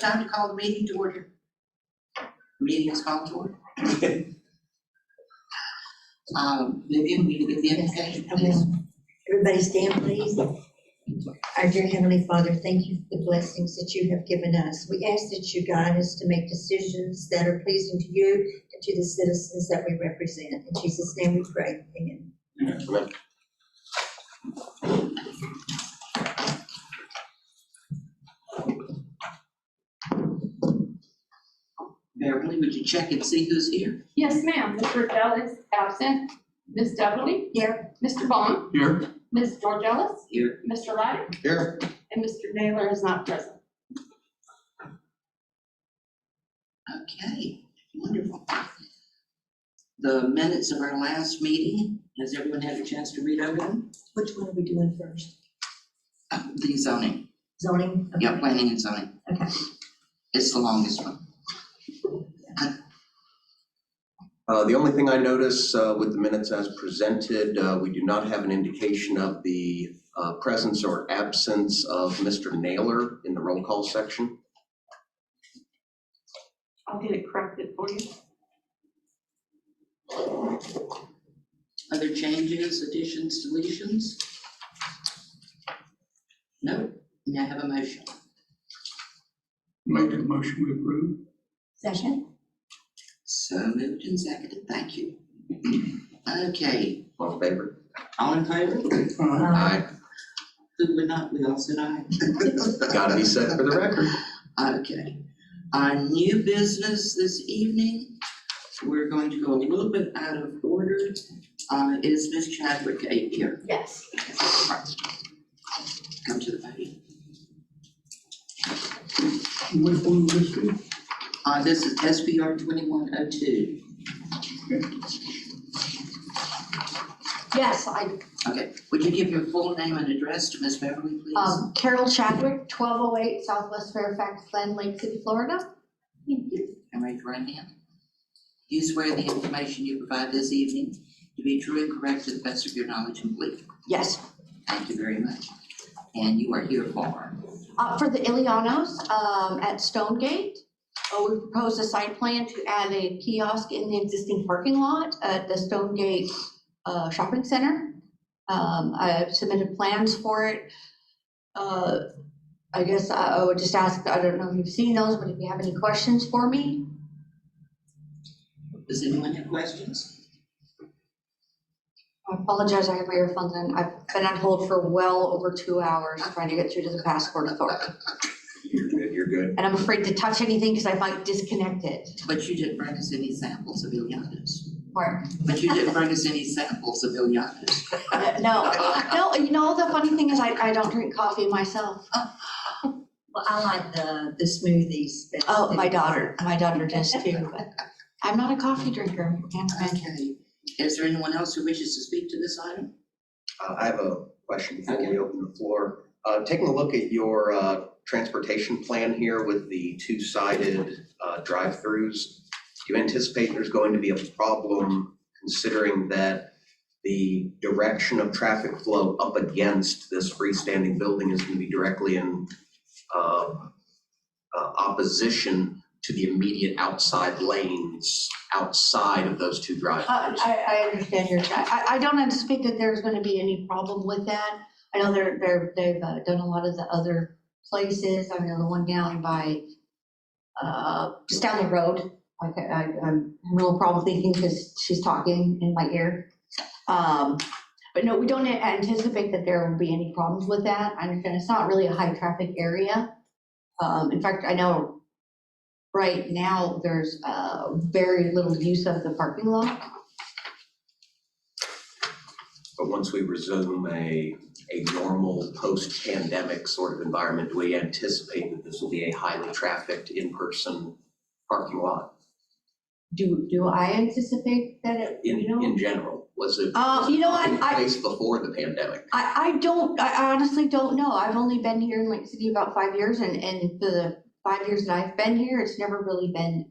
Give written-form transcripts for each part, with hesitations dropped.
Time to call the meeting to order. Meeting is called to order. Vivian, will you give the invocation, please? Everybody stand, please. Our dear Heavenly Father, thank you for the blessings that you have given us. We ask that you guide us to make decisions that are pleasing to you and to the citizens that we represent. In Jesus' name we pray. Amen. Amen. Beverly, would you check and see who's here? Yes, ma'am. Mr. Dell is absent. Ms. Dudley? Here. Mr. Vaughn? Here. Ms. Georgelis? Here. Mr. Laddick? Here. And Mr. Naylor is not present. Okay, wonderful. The minutes of our last meeting, has everyone had a chance to read over them? Which one are we doing first? The zoning, Zoning? Okay. yeah, planning and zoning. Okay. It's the longest one. The only thing I notice with the minutes as presented, we do not have an indication of the presence or absence of Mr. Naylor in the roll call section. I'll get it corrected for you. Other changes, additions, deletions? No, may I have a motion? Make a motion to approve. Second? So moved and seconded, thank you. Okay, All in favor? all in favor? Aye. Who would not, we all said aye. Gotta be said for the record. Okay, our new business this evening, we're going to go a little bit out of order. Is Ms. Chadwick here? Yes. Come to the podium. Which one was this? This is SPR 2102. Yes, Okay, would you give your full name and address to Ms. Beverly, please? Carol Chadwick, 1208 Southwest Fairfax Glen, Lake City, Florida. And raise your right hand. Do you swear the information you provide this evening to be true and correct to the best of your knowledge and belief? Yes. Thank you very much. And you are here For the Ilianos at Stonegate, we proposed a site plan to add a kiosk in the existing parking lot at the Stonegate Shopping Center. I submitted plans for it. I guess I would just ask, I don't know if you've seen those, but if you have any questions for me. Does anyone have questions? I apologize, I have my earphones in. I've been on hold for well over 2 hours trying to get through to the passport authority. You're good, you're good. And I'm afraid to touch anything because I might disconnect it. But you didn't bring us any samples of Ilianos. Or, But you didn't bring us any samples of Ilianos. no, you know, the funny thing is I don't drink coffee myself. Well, I like the smoothies. best. Oh, my daughter does too, but I'm not a coffee drinker. Okay. Is there anyone else who wishes to speak to this item? I have a question before we open the floor. Taking a look at your transportation plan here with the two-sided drive-throughs, do you anticipate there's going to be a problem considering that the direction of traffic flow up against this freestanding building is going to be directly in opposition to the immediate outside lanes outside of those two driveways? I understand your chat. I don't anticipate that there's going to be any problem with that. I know they've done a lot of the other places. I know the one down by just down the road. I'm having a little problem thinking because she's talking in my ear. But no, we don't anticipate that there will be any problems with that. I understand it's not really a high traffic area. In fact, I know right now there's very little use of the parking lot. But once we resume a normal post-pandemic sort of environment, do we anticipate that this will be a highly trafficked in-person parking lot? Do I anticipate that it, In general, was it in place before the pandemic? I honestly don't know. I've only been here in Lake City about 5 years, and for the 5 years that I've been here, it's never really been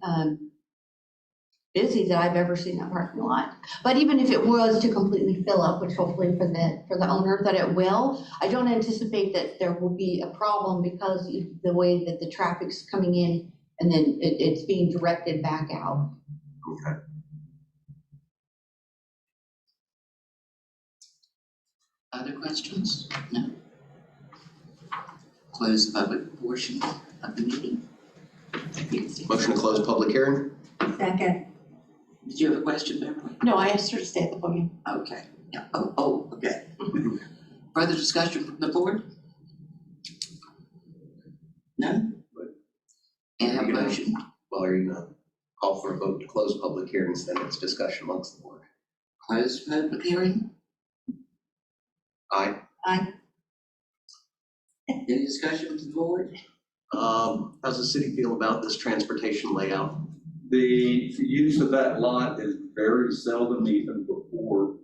busy that I've ever seen that parking lot. But even if it was to completely fill up, which hopefully for the owner that it will, I don't anticipate that there will be a problem because of the way that the traffic's coming in and then it's being directed back out. Okay. Other questions? No? Close the public portion of the meeting. Motion to close public hearing? Second. Did you have a question, Beverly? No, I asked her to stay at the podium. Okay, yeah, okay. Further discussion from the board? No? And have a motion? Well, are you gonna call for a vote to close public hearings, then it's discussion amongst the board? Close public hearing? Aye. Aye. Any discussion from the board? How's the city feel about this transportation layout? The use of that lot is very seldom, even before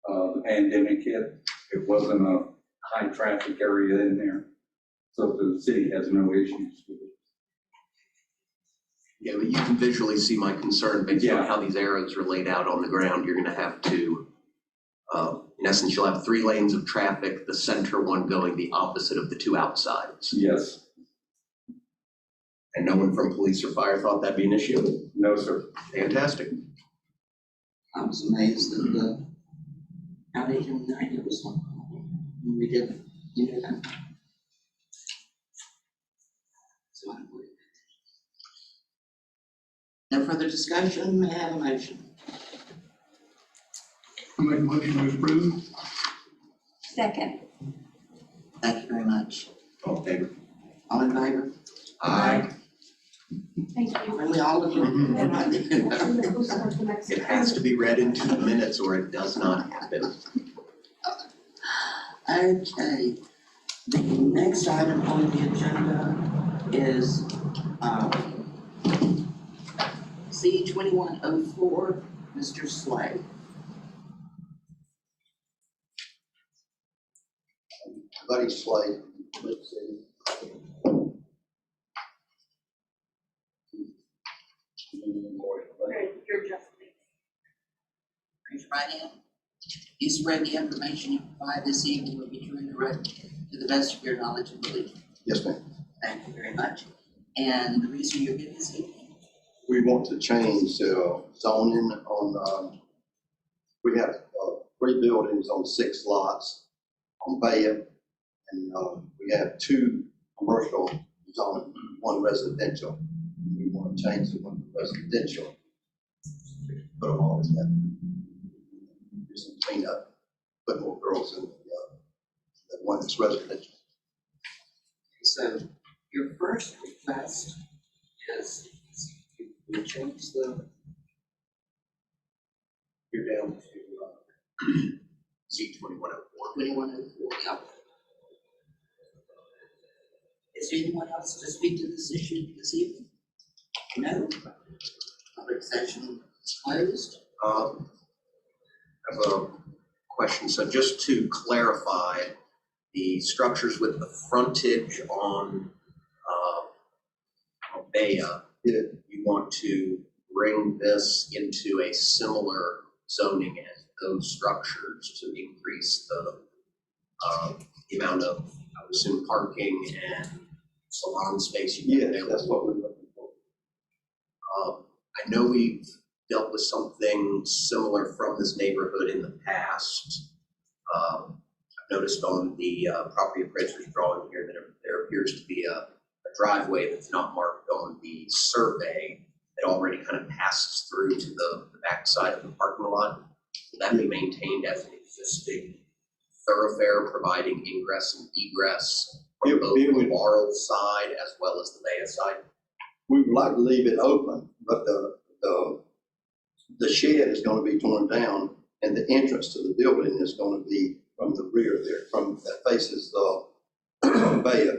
the pandemic hit. It wasn't a high traffic area in there. So the city has no issues with it. Yeah, but you can visually see my concern based on Yeah. how these arrows are laid out on the ground. You're gonna have to, in essence, you'll have 3 lanes of traffic, the center one going the opposite of the 2 outsides. Yes, And no one from police or fire thought that'd be an issue? no, sir. Fantastic. I was amazed that the county United was on when we did, you know that. So I would. No further discussion, may I have a motion? I make a motion to approve. Second. Thank you very much. All in favor? All in favor? Aye. Thank you. Really, all of you? It has to be read into the minutes or it does not happen. Okay, the next item on the agenda is, C 2104, Mr. Slay. Buddy Slade, let's see. Raise your right hand. You swear the information you provide this evening will be true and correct to the best of your knowledge and belief. Yes, ma'am. Thank you very much. And the reason you're here this evening? We want to change zoning on, we have 3 buildings on 6 lots on Bayard. And we have 2 commercial zoning, 1 residential. We want to change the 1 residential. Put them all in that. Do some cleanup, put more girls in the 1 that's residential. So your first request is we change the, You're down to C 2104. 2104, yeah. Is there anyone else to speak to this issue this evening? No? Public session is closed. I have a question. So just to clarify, the structures with the frontage on Bea, Yeah. you want to bring this into a similar zoning as those structures to increase the amount of, I would assume, parking and salon space you have Yes, available. that's what we're looking for. I know we've dealt with something similar from this neighborhood in the past. I've noticed on the property appraiser's drawing here that there appears to be a driveway that's not marked on the survey that already kind of passes through to the backside of the parking lot. Will that be maintained as an existing thoroughfare providing ingress and egress from It- both it the would- Laurel side as well as the Bea side? We would like to leave it open, but the shed is gonna be torn down and the entrance to the building is gonna be from the rear there, from that faces the bay.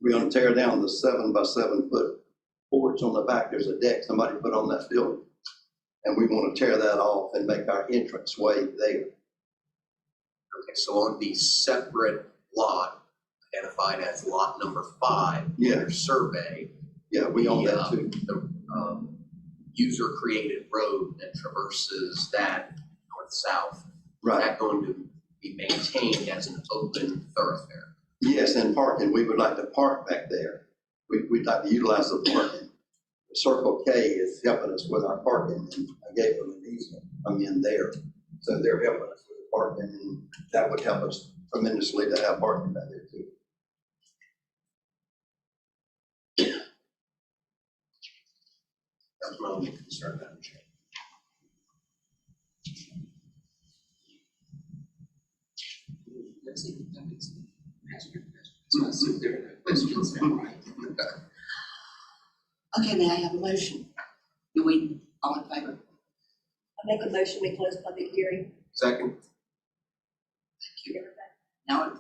We're gonna tear down the 7 by 7 foot porch on the back. There's a deck somebody put on that building. And we wanna tear that off and make our entrance way there. Okay, so on the separate lot identified as lot number 5 in Yeah. your survey, Yeah, we own that too. user-created road that traverses that north-south. Is Right, that going to be maintained as an open thoroughfare? yes, and parking, we would like to park back there. We'd like to utilize the parking. Circle K is helping us with our parking, and I gave them an easement, in there. So they're helping us with the parking, and that would help us tremendously to have parking back there too. That's my only concern, Madam Chair. Let's see, that makes sense. Ask your questions. So I see there are questions now, right? Okay, may I have a motion? Do we, all in favor? I make a motion, we close public hearing. Second? Now,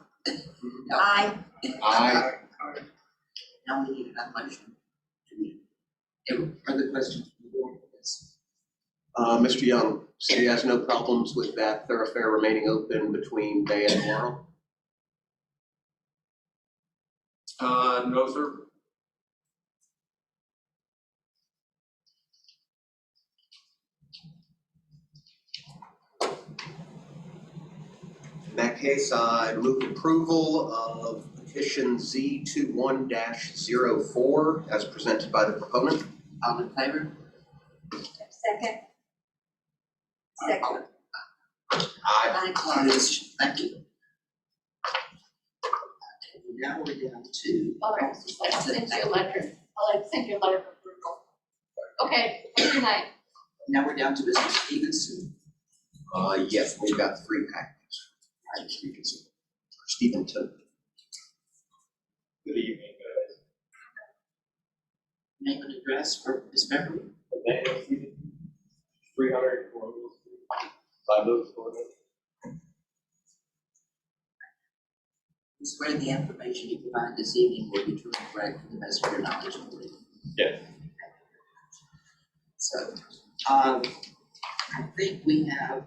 Aye. Aye. now we need another motion. Do we, any other questions from the board? Yes. Mr. Young, city has no problems with that thoroughfare remaining open between day and tomorrow? No, sir. In that case, I move approval of petition Z21-04 as presented by the proponent. All in favor? Second. Second. Aye. Closed. Thank you. Okay, now we're down to. I'll send you a letter. I'll send you a letter for approval. Okay, good night. Now we're down to Mr. Stevenson. Yes, we've got 3 packages. Stevenson. Good evening, guys. Name and address for Ms. Beverly. Daniel Stevenson, 300 Colonial Street, Live Oak, Florida. I swear the information you provide this evening will be true and correct to the best of your knowledge and belief. Yes. So, I think we have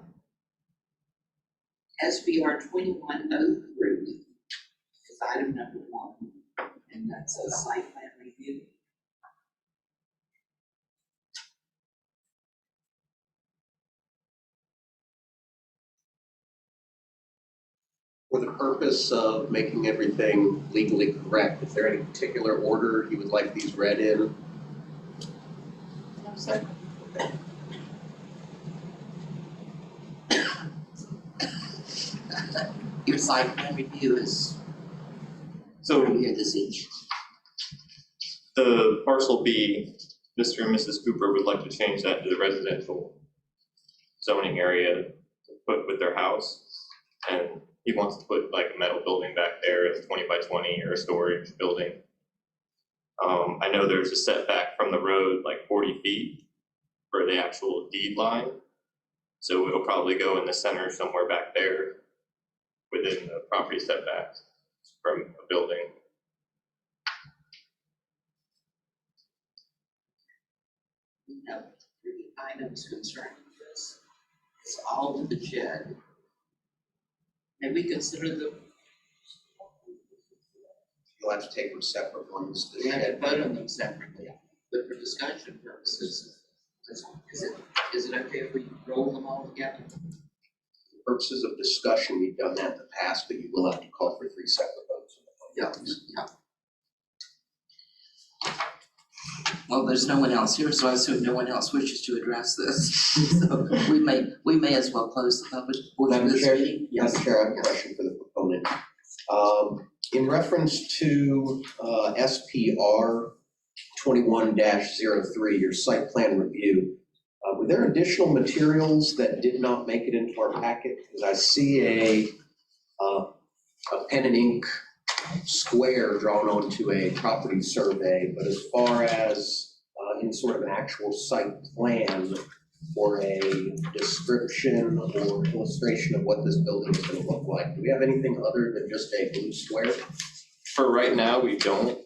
SBR 2103 is item number 1, and that's a site plan review. For the purpose of making everything legally correct, is there any particular order you would like these read in? No, sir. Your site plan review is So here this evening. the parcel B, Mr. and Mrs. Cooper would like to change that to the residential zoning area to put with their house. And he wants to put like a metal building back there, a 20 by 20 or a storage building. I know there's a setback from the road, like 40 feet for the actual deed line. So it'll probably go in the center somewhere back there within the property setbacks from a building. We have 3 items concerning this. It's all to the shed. May we consider the, You'll have to take them separate ones. we have to vote on them separately, but for discussion purposes, is it okay if we roll them all together? For purposes of discussion, we've done that in the past, but you will have to call for 3 separate votes. Yeah. Well, there's no one else here, so I assume no one else wishes to address this. So we may as well close the public portion of Madam this Chair, meeting. Yes. Madam Chair, I have a question for the proponent. In reference to SPR 21-03, your site plan review, were there additional materials that did not make it into our packet? Because I see a pen and ink square drawn onto a property survey, but as far as in sort of an actual site plan or a description or illustration of what this building is going to look like, do we have anything other than just a blue square? For right now, we don't.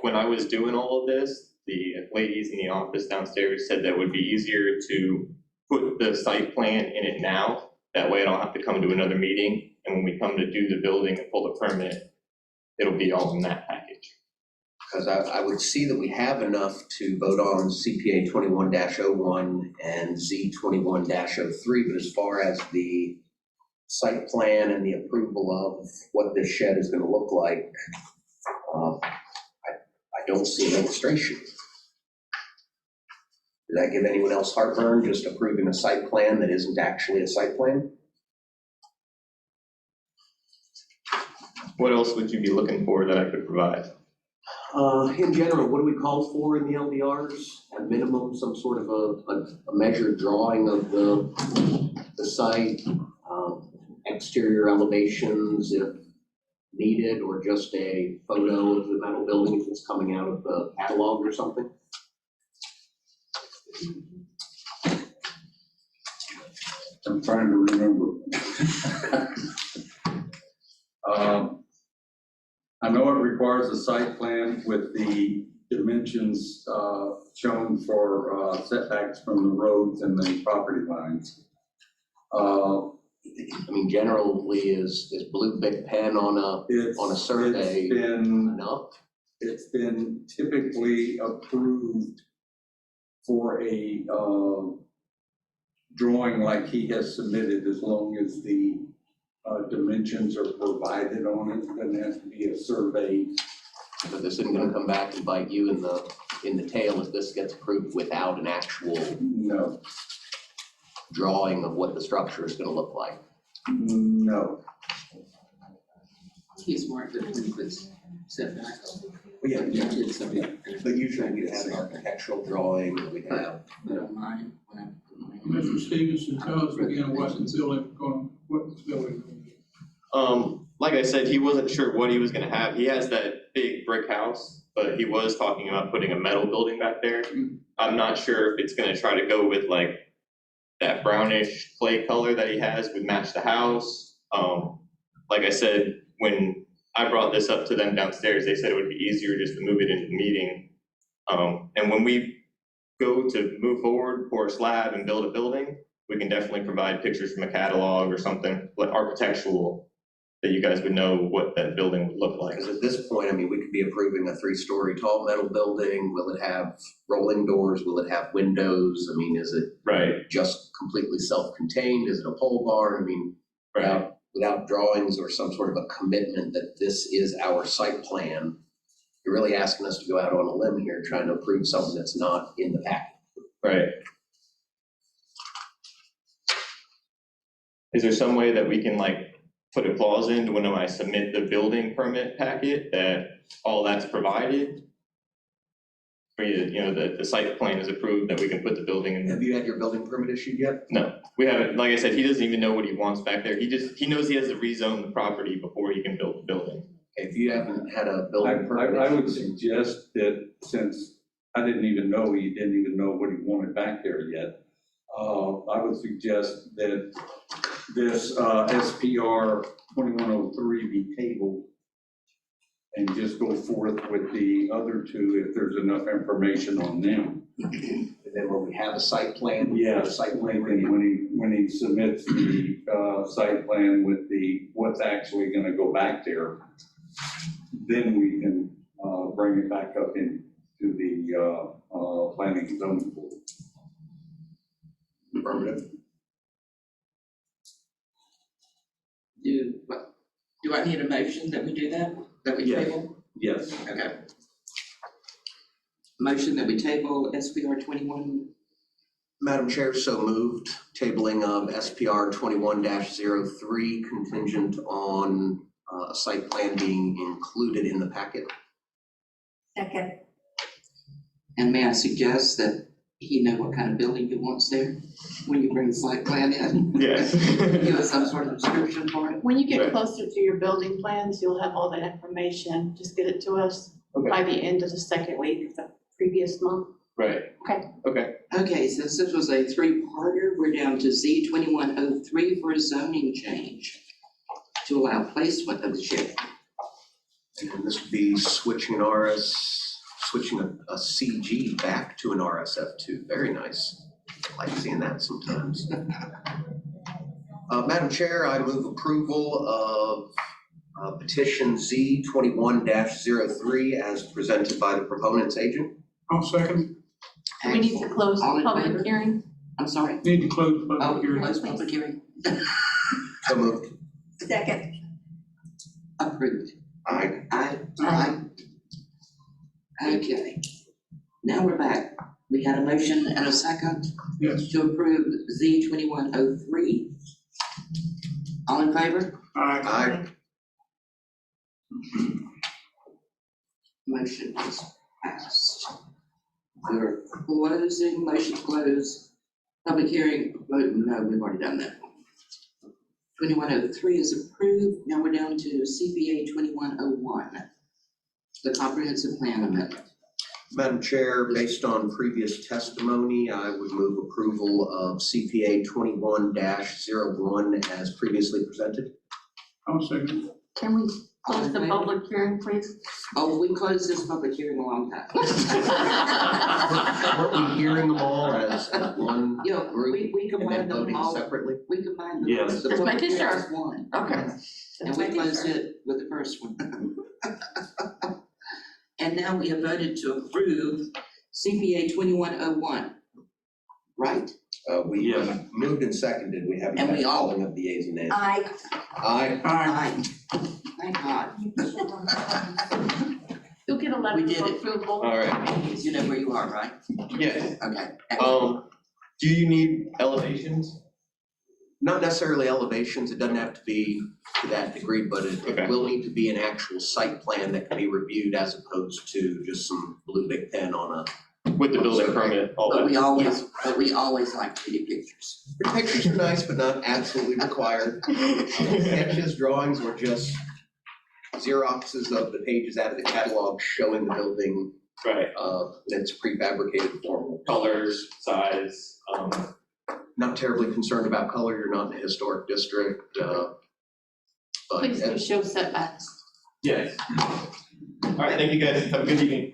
When I was doing all of this, the ladies in the office downstairs said that it would be easier to put the site plan in it now. That way I don't have to come to another meeting. And when we come to do the building and pull the permit, it'll be all in that package. Because I would see that we have enough to vote on CPA 21-01 and Z 21-03, but as far as the site plan and the approval of what this shed is gonna look like, I don't see an illustration. Did that give anyone else heartburn, just approving a site plan that isn't actually a site plan? What else would you be looking for that I could provide? In general, what do we call for in the LDRs? At minimum, some sort of a measured drawing of the site, exterior elevations if needed, or just a photo of the metal building if it's coming out of the catalog or something? I'm trying to remember. I know it requires a site plan with the dimensions shown for setbacks from the roads and the property lines. I mean, generally, is blue big pen on a survey enough? It's been typically approved for a drawing like he has submitted, as long as the dimensions are provided on it. Then there has to be a survey. But this isn't gonna come back and bite you in the tail if this gets approved without an actual No, drawing of what the structure is gonna look like. no. He's marked it 20 foot setback. Yeah, It's something. but usually we have an architectural drawing, we have, But on mine, when I put mine. Mr. Stevenson, tell us again what the building gonna be. Like I said, he wasn't sure what he was gonna have. He has that big brick house, but he was talking about putting a metal building back there. I'm not sure if it's gonna try to go with like that brownish clay color that he has would match the house. Like I said, when I brought this up to them downstairs, they said it would be easier just to move it into the meeting. And when we go to move forward, pour a slab and build a building, we can definitely provide pictures from a catalog or something, like architectural, that you guys would know what that building would look like. because at this point, I mean, we could be approving a 3-story tall metal building. Will it have rolling doors? Will it have windows? I mean, is it Right, just completely self-contained? Is it a pole barn? I mean, right, without drawings or some sort of a commitment that this is our site plan, you're really asking us to go out on a limb here, trying to approve something that's not in the packet. right. Is there some way that we can like put a clause in when I submit the building permit packet that all that's provided? For you know, the site plan is approved, that we can put the building in. Have you had your building permit issued yet? No, we haven't. Like I said, he doesn't even know what he wants back there. He knows he has to rezone the property before he can build the building. If you haven't had a building permit. I would suggest that, since I didn't even know he didn't even know what he wanted back there yet, I would suggest that this SPR 2103 be tabled and just go forth with the other two if there's enough information on them. And then when we have a site plan. Yeah, the site plan when ready. when he submits the site plan with the, what's actually gonna go back there, then we can bring it back up into the planning and zoning board. Affirmative. Do I need a motion that we do that? That we Yes. table? Yes. Okay. Motion that we table SPR 21. Madam Chair, so moved. Tabling of SPR 21-03 contingent on a site plan being included in the packet. Second. And may I suggest that he know what kind of building he wants there when you bring the site plan in? Yes. Give us some sort of description for it. When you get Right. closer to your building plans, you'll have all that information. Just get it to us by the end of the second week of the previous month. Right. Okay. Okay. Okay, since this was a 3-parter, we're down to Z 2103 for a zoning change to allow placement of the shed. And this would be switching switching a CG back to an RSF2. Very nice. I like seeing that sometimes. Madam Chair, I move approval of Petition Z 21-03 as presented by the proponent's agent. I'll second. Do we need to close All the in favor? public hearing? I'm sorry. Need to close the Oh, public hearing. close public hearing. So moved. Second. Approved. Aye. Aye. Aye. Okay. Now we're back. We had a motion and a second Yes. to approve Z 2103. All in favor? Aye. Aye. Motion is passed. We're closing, motion to close, public hearing, vote, no, we've already done that. 2103 is approved, now we're down to CPA 2101, the comprehensive plan amendment. Madam Chair, based on previous testimony, I would move approval of CPA 21-01 as previously presented. I'll second. Can we All close in the favor? public hearing, please? Oh, we closed this public hearing a long time. Weren't we hearing them all as one Yeah, group we and then combined them voting all, separately? we combined them. Yes. The Just public making hearing sure. is one. Okay. And Just we making closed sure. it with the first one. And now we have voted to approve CPA 2101, right? We Yes. moved and seconded, we haven't And had we all- calling of the ayes and nays. Aye. Aye. Aye. Thank God. You'll get a We letter did of it. approval. All right, You know where you are, right? yes. Okay. Do you need elevations? Not necessarily elevations, it doesn't have to be to that degree, but it Okay. will need to be an actual site plan that can be reviewed as opposed to just some blue big pen on a. With the building permit, all But that? we always like pretty pictures. The pictures are nice, but not absolutely required. Sketches, drawings, or just Xeroxes of the pages out of the catalog showing the building, Right, in its prefabricated form. colors, size, Not terribly concerned about color, you're not in a historic district, but Please do show setbacks. yes. All right, thank you guys, have a good evening.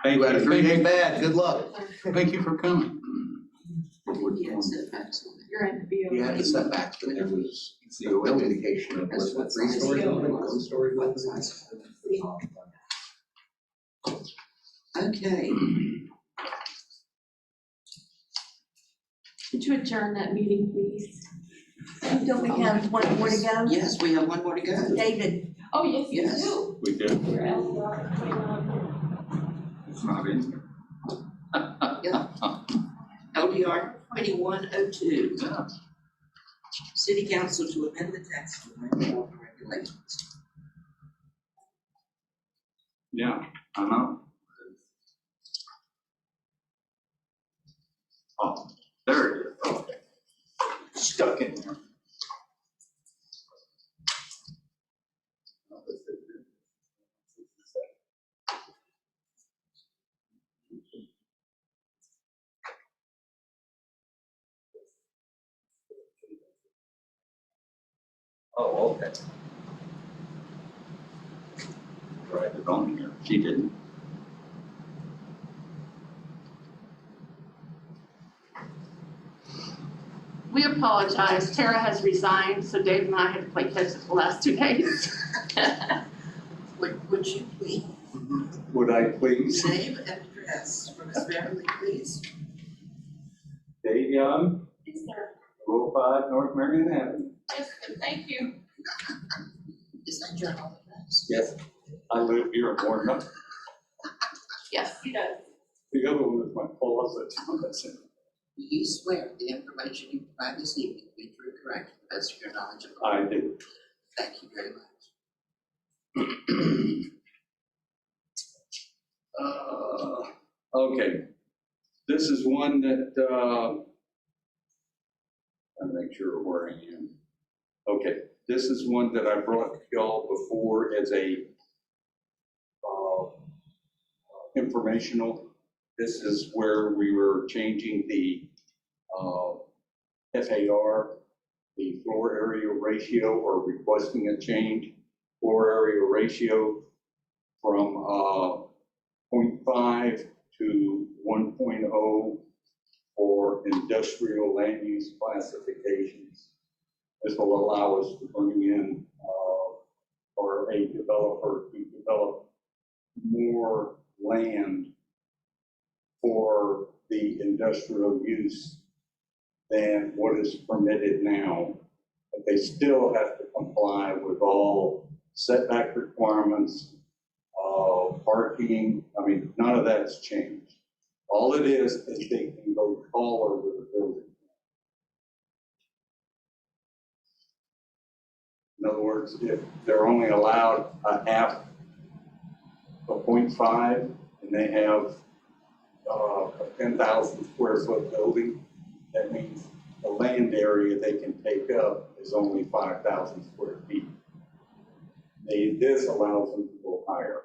you had a 3-day bad, good luck. Thank you for coming. Yes, that's what You're in the You had the setbacks, but there was no indication of was it a 3-story building, 1-story building? Okay, Could you adjourn that meeting, please? Don't we have one more to go? yes, we have one more to go. David, Oh, yes, you Yes. do. We do. Your LDR 21. It's not in here. LDR 2102, Yeah. City Council to amend the text of the regulations. Yeah, I know. Oh, there it is. Okay. Stuck in there. Oh, okay. Write it on here. She didn't. We apologize. Tara has resigned, so Dave and I had to play catch up the last 2 days. Would you please Would I please? name and address for Ms. Beverly, please? Dave Young, Yes, sir. 205 North Marion Avenue. Yes, sir. Thank you. Is that your home address? Yes. I live here in Warren. Yes, he does. The other one is my closet. Do you swear the information you provide this evening to be true, correct, to the best of your knowledge and I ability? do. Thank you very much. Okay, this is one that, I'll make sure where I am. Okay, this is one that I brought to y'all before as a informational. This is where we were changing the FAR, the floor area ratio, or requesting a change, floor area ratio from 0.5 to 1.0 for industrial land use classifications. This will allow us to bring in or a developer to develop more land for the industrial use than what is permitted now. But they still have to comply with all setback requirements, parking. I mean, none of that's changed. All it is they can go taller with the building. In other words, if they're only allowed a 0.5, and they have a 10,000 square foot building, that means the land area they can take up is only 5,000 square feet. This allows them to go higher.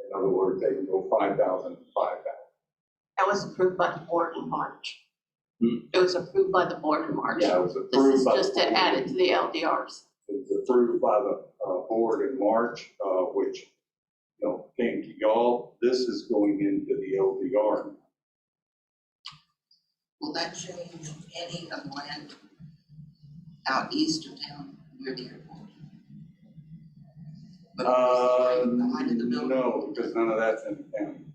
In other words, they can go 5,000 to 5,000. That was approved by the board in March. It was approved by the board in March. Yeah, it was This approved is by just to add it to the LDRs. It was approved by the board in March, which, came to y'all. This is going into the LDR. Will that change any of the land out east of town near the airport? But the height of the building? No, because none of that's in the county.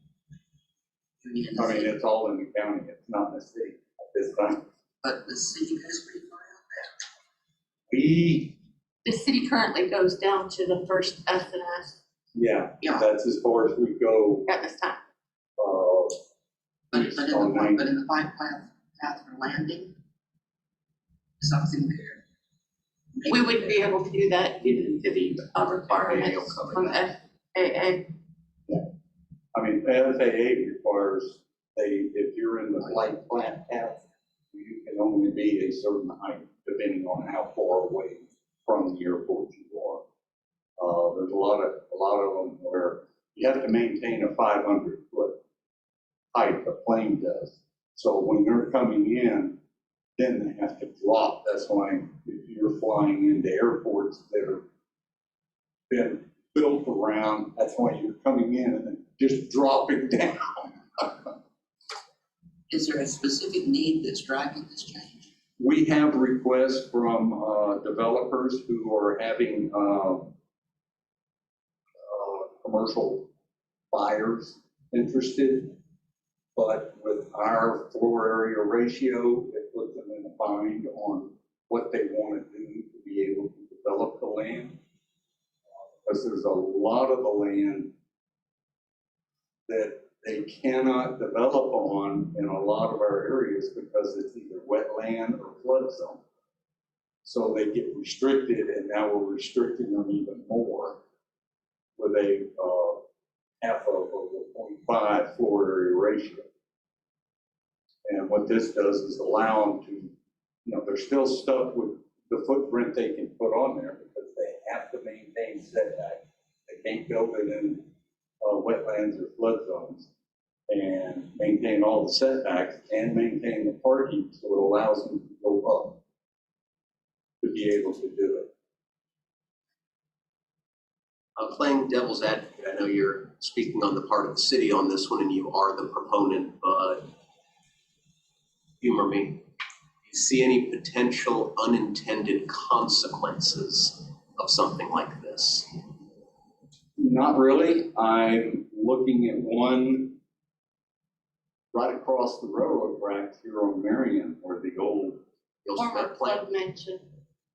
I mean, it's all in the county. It's not in the city at this time. But the city goes pretty far out The city currently goes down to the first S and S there. Yeah, That's as far as we go. at this time. but east in on 90. the bike path for landing, something there. We wouldn't be able to do that due to the requirements from FAA. I mean, FAA requires if you're in the flight path, you can only be a certain height, depending on how far away from the airport you are. There's a lot of them where you have to maintain a 500-foot height, the plane does. So when they're coming in, then they have to drop. That's why if you're flying into airports that have been built around, that's why you're coming in and then just dropping down. Is there a specific need that's driving this change? We have requests from developers who are having commercial buyers interested, but with our floor area ratio, it puts them in a bind on what they want to do to be able to develop the land. Because there's a lot of the land that they cannot develop on in a lot of our areas because it's either wetland or flood zone. So they get restricted, and now we're restricting them even more with a half of a 0.5 floor area ratio. And what this does is allow them to, they're still stuck with the footprint they can put on there because they have to maintain setback. They can't build it in wetlands or flood zones and maintain all the setbacks and maintain the parking, so it allows them to go up to be able to do it. Playing devil's advocate, I know you're speaking on the part of the city on this one and you are the proponent, but humor me. Do you see any potential unintended consequences of something like this? Not really. I'm looking at one right across the railroad tracks here on Marion, where the old Former club mansion.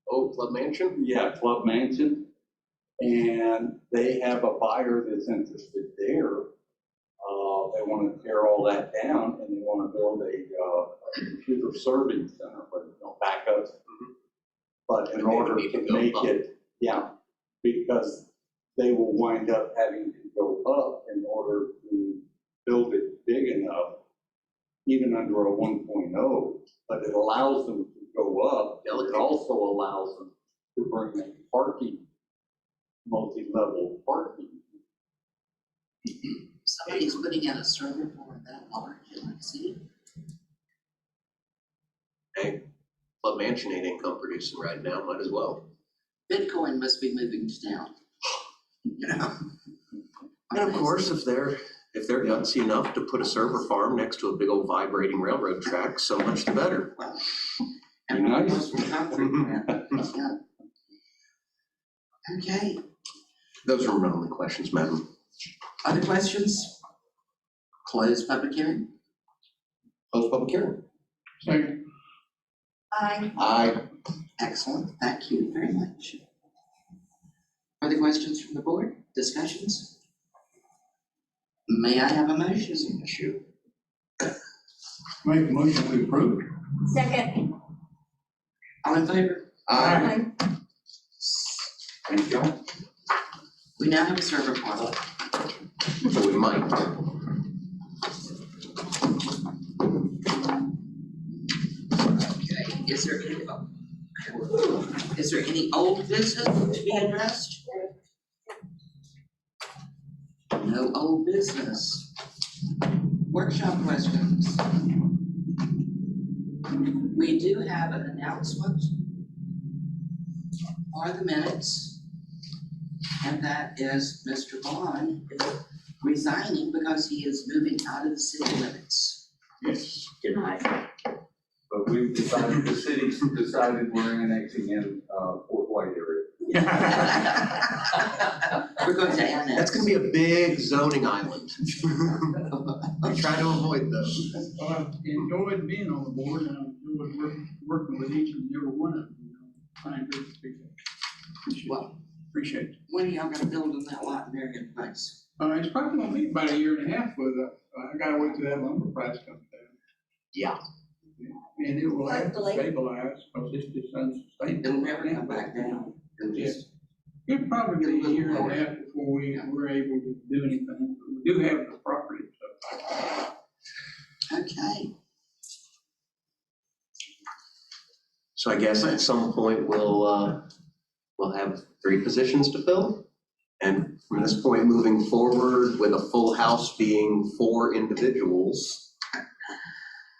Old Club Mansion? Yeah, Club Mansion. And they have a buyer that's interested there. They want to tear all that down and they want to build a computer serving center with backups. Mm-hmm. But in order to make it, because they will wind up having to go up in order to build it big enough, even under a 1.0, but it allows them to go up. And it also allows them to bring in parking, multi-level parking. Somebody's putting in a server for that large, you want to see it? Hey, Club Mansion ain't income producing right now, might as well. Bitcoin must be moving to town. And of course, if they're gutsy enough to put a server farm next to a big old vibrating railroad track, so much the better. And Nice. Okay. Those are my only questions, madam. Other questions? Close public hearing? Close public hearing. Second. Aye. Aye. Excellent, thank you very much. Further questions from the board? Discussions? May I have a motion? Issue. Make a motion we approve. Second. All in favor? Aye. Thank you. We now have a server portal. So we might. Okay, is there any old business to be addressed? No old business. Workshop questions. We do have an announcement for the minutes, and that is Mr. Bond is resigning because he is moving out of the city limits. Yes. Denied. But we've decided, the city's decided we're annexing in, Fort White area. We're going to annex. That's gonna be a big zoning island. We try to avoid those. I've enjoyed being on the board, and I've enjoyed working with each and every one of them, you know, trying to appreciate it. When are y'all gonna build on that lot in Marion Place? It's probably gonna be about a year and a half with, I gotta wait till that lumber price comes down. Yeah. And it will have to Hopefully. stabilize, because it's just unsustainable. It'll never come back down. It'll just, It'll probably be a year and a half before we're able to do anything. We do have the property and stuff like that. okay. So I guess at some point we'll have 3 positions to fill. And from this point moving forward, with a full house being 4 individuals,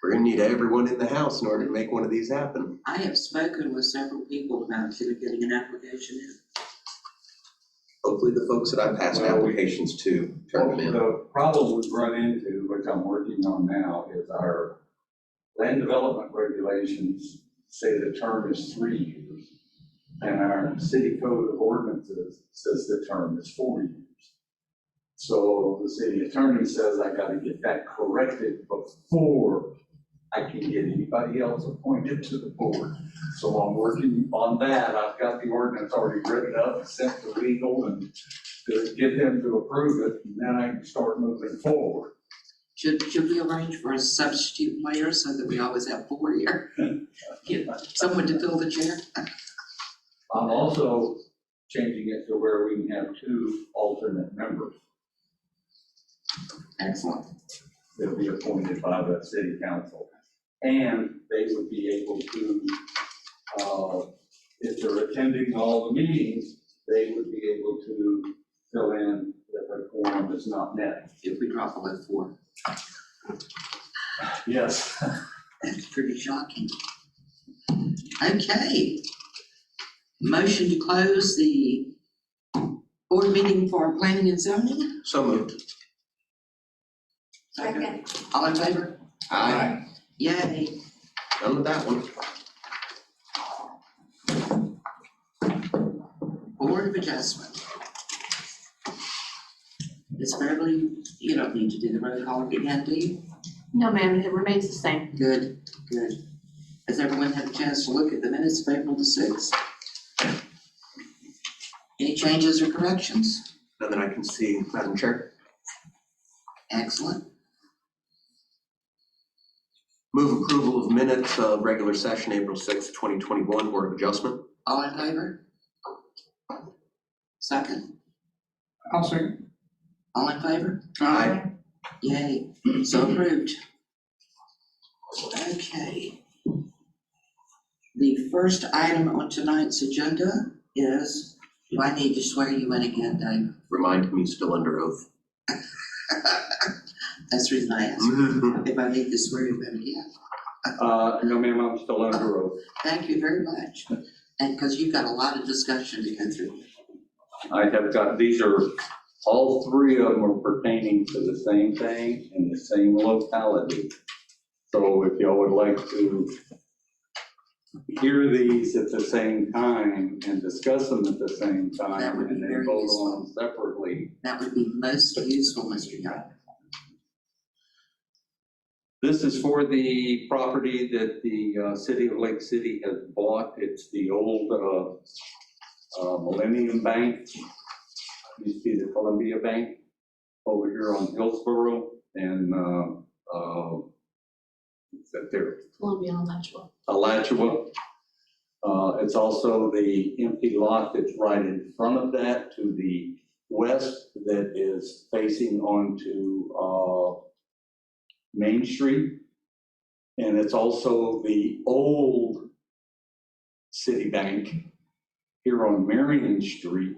we're gonna need everyone in the house in order to make one of these happen. I have spoken with several people about getting an application in. Hopefully the folks that I've passed applications to turn them in. The problem we've run into, which I'm working on now, is our land development regulations say the term is 3 years. And our city code of ordinances says the term is 4 years. So the city attorney says I gotta get that corrected before I can get anybody else appointed to the board. So I'm working on that. I've got the ordinance already written up, sent to legal, and to get them to approve it, and then I can start moving forward. Should we arrange for a substitute player so that we always have 4 here? Get someone to fill the chair? I'm also changing it to where we can have 2 alternate members Excellent. that'll be appointed by the city council. And they would be able to, if they're attending all the meetings, they would be able to fill in if a quorum is not met. If we drop below 4. Yes. That's pretty shocking. Okay. Motion to close the board meeting for planning and zoning. So moved. Second. All in favor? Aye. Yay. Done with that one. Board of Adjustment. Ms. Beverly, you don't need to do the roll call again, do you? No, ma'am, it remains the same. Good, good. Has everyone had a chance to look at the minutes of April the 6th? Any changes or corrections? None that I can see, Madam Chair. Excellent. Move approval of minutes of regular session, April 6th, 2021, Board of Adjustment. All in favor? Second. I'll second. All in favor? Aye. Yay, so approved. Okay. The first item on tonight's agenda is, do I need to swear you in again, Dave? Remind me still under oath. That's the reason I asked, if I need to swear you in again. No, ma'am, I'm still under oath. Thank you very much. And because you've got a lot of discussion to go through. I have got, these are, all 3 of them are pertaining to the same thing in the same locality. So if y'all would like to hear these at the same time and discuss them at the same That time would be and then very vote on useful. them separately. That would be most useful, Mr. Young. This is for the property that the city of Lake City has bought. It's the old Millennium Bank. Used to be the Columbia Bank over here on Hillsborough and is that there? Columbia and Alachua. Alachua. It's also the empty lot that's right in front of that to the west that is facing onto Main Street. And it's also the old City Bank here on Marion Street.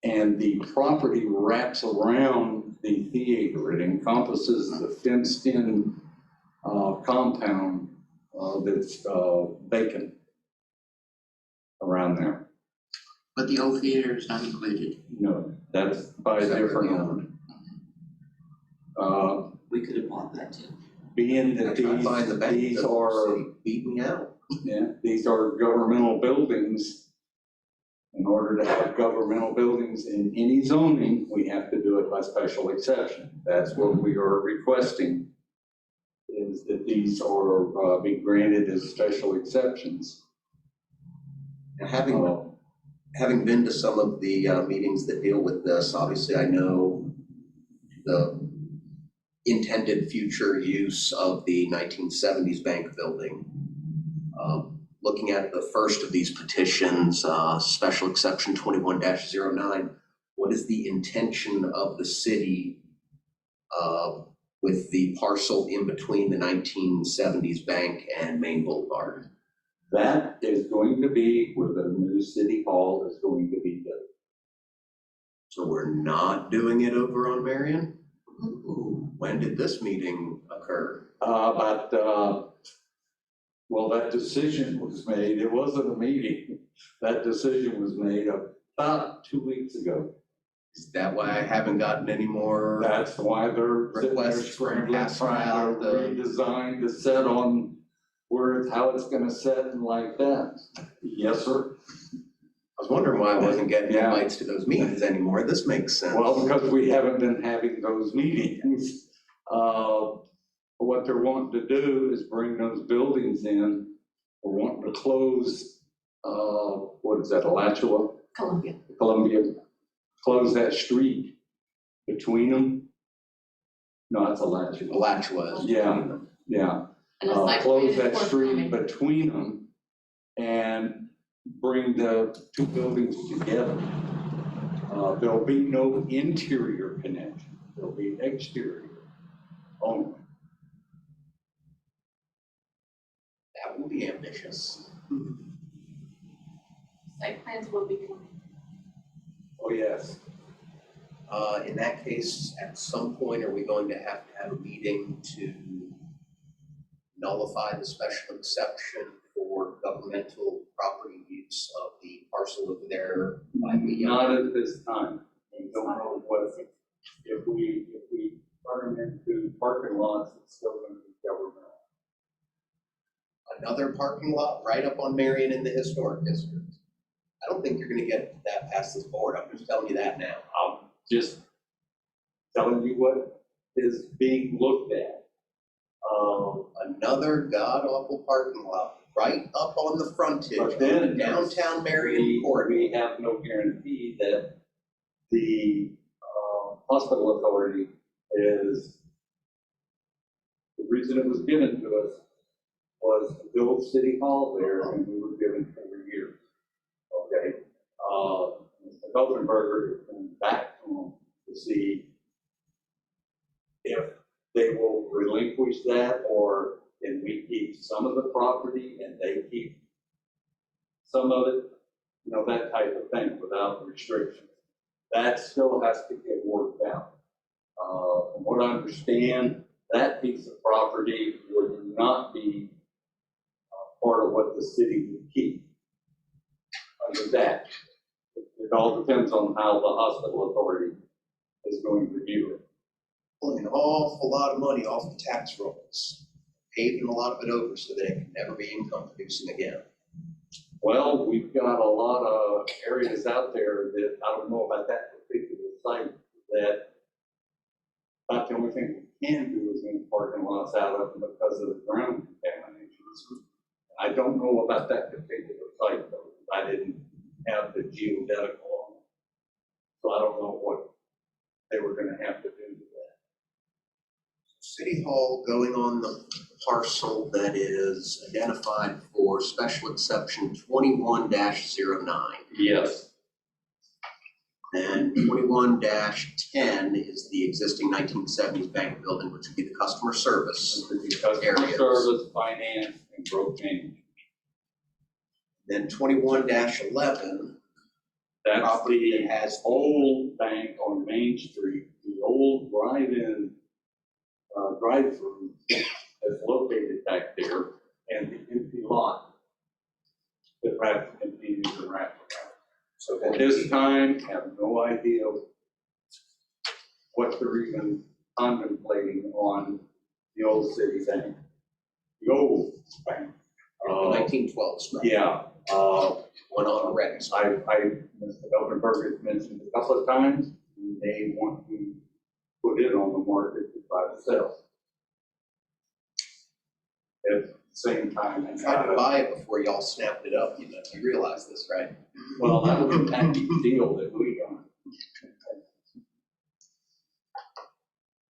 And the property wraps around the theater. It encompasses the fenced-in compound that's vacant around there. But the old theater is not included. No, that's by a different owner. We could have bought that too. Being I that tried buying the bank, these the are, city beat me out. yeah, these are governmental buildings. In order to have governmental buildings in any zoning, we have to do it by special exception. That's what we are requesting, is that these are be granted as special exceptions. And having been to some of the meetings that deal with this, obviously I know the intended future use of the 1970s bank building. Looking at the first of these petitions, special exception 21-09, what is the intention of the city with the parcel in between the 1970s bank and Main Boulevard? That is going to be where the new city hall is going to be built. So we're not doing it over on Marion? Ooh, when did this meeting occur? Well, that decision was made, it wasn't a meeting. That decision was made about 2 weeks ago. Is that why I haven't gotten any more? That's why they're Requests for pass around the- redesigned to set on where, how it's gonna set and like that. Yes, sir. I was wondering why I wasn't getting Yeah. invites to those meetings anymore. This makes sense. Well, because we haven't been having those meetings. What they're wanting to do is bring those buildings in. We're wanting to close, what is that, Alachua? Columbia, close that street between them. No, that's Alachua. Alachua is. Yeah, yeah. And it's like Close way that street forthcoming. between them and bring the two buildings together. There'll be no interior connection. There'll be exterior only. That will be ambitious. Site plans will be coming. Oh, yes. In that case, at some point, are we going to have a meeting to nullify the special exception for governmental property use of the parcel over there by the? Not at this time. We don't know what, if we turn them into parking lots, it's still gonna be governmental. Another parking lot right up on Marion in the historic district. I don't think you're gonna get that past this board. I'm just telling you that now. I'm just telling you what is being looked at. Another god-awful parking lot right up on the frontage But of then the downtown Marion we corridor. have no guarantee that the hospital authority is, the reason it was given to us was to build City Hall there, and we were given 4 years. Okay, Mr. Felsenberger is going back to them to see if they will relinquish that, or can we keep some of the property and they keep some of it, you know, that type of thing without restrictions. That still has to get worked out. From what I understand, that piece of property would not be part of what the city would keep. Under that, it all depends on how the hospital authority is going to view it. Pulling an awful lot of money off the tax rolls, paving a lot of it over so that it can never be income producing again. Well, we've got a lot of areas out there that, I don't know about that particular site, that about the only thing we can do is move parking lots out of them because of the ground contamination. I don't know about that particular site though, I didn't have the geodetical on it. So I don't know what they were gonna have to do with that. City Hall going on the parcel that is identified for special exception 21-09. Yes. And 21-10 is the existing 1970s bank building, which would be the customer service. Customer Areas. service, finance, and growth management. Then 21-11, That's property the that has old bank on Main Street, the old drive-in, drive-through that's located back there, and the empty lot that wraps, continues to wrap around. So At this time, have no idea what they're even contemplating on the old city bank. The old bank. 1912 structure. Yeah, One on red. Mr. Elkenberg has mentioned a couple of times, they want to put it on the market to try to sell. At the same time. I tried to buy it before y'all snapped it up, you realize this, right? Well, that was a package deal that we got.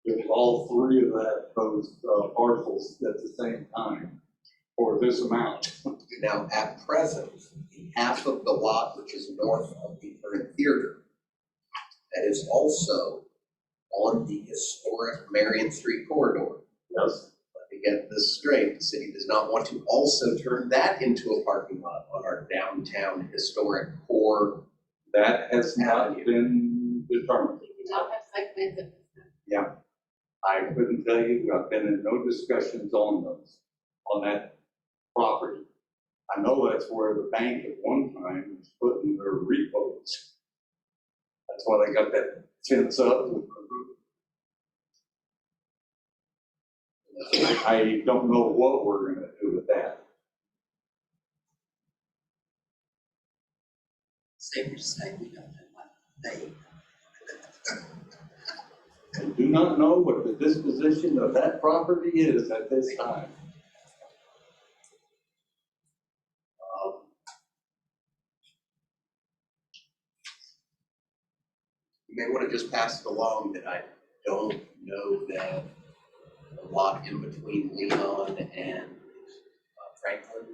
It was all three of those parcels at the same time for this amount. Now, at present, half of the lot, which is north of the current theater, that is also on the historic Marion Street corridor. Yes. Let me get this straight, the city does not want to also turn that into a parking lot on our downtown historic core. That has not been determined. We do not have site plans at this time. Yeah. I couldn't tell you, I've been in no discussions on those, on that property. I know that's where the bank at one time was putting their repos. That's why they got that fence up. I don't know what we're gonna do with that. Safe to say we don't know what they. I do not know what the disposition of that property is at this time. You may want to just pass it along that I don't know that the lot in between Leon and Franklin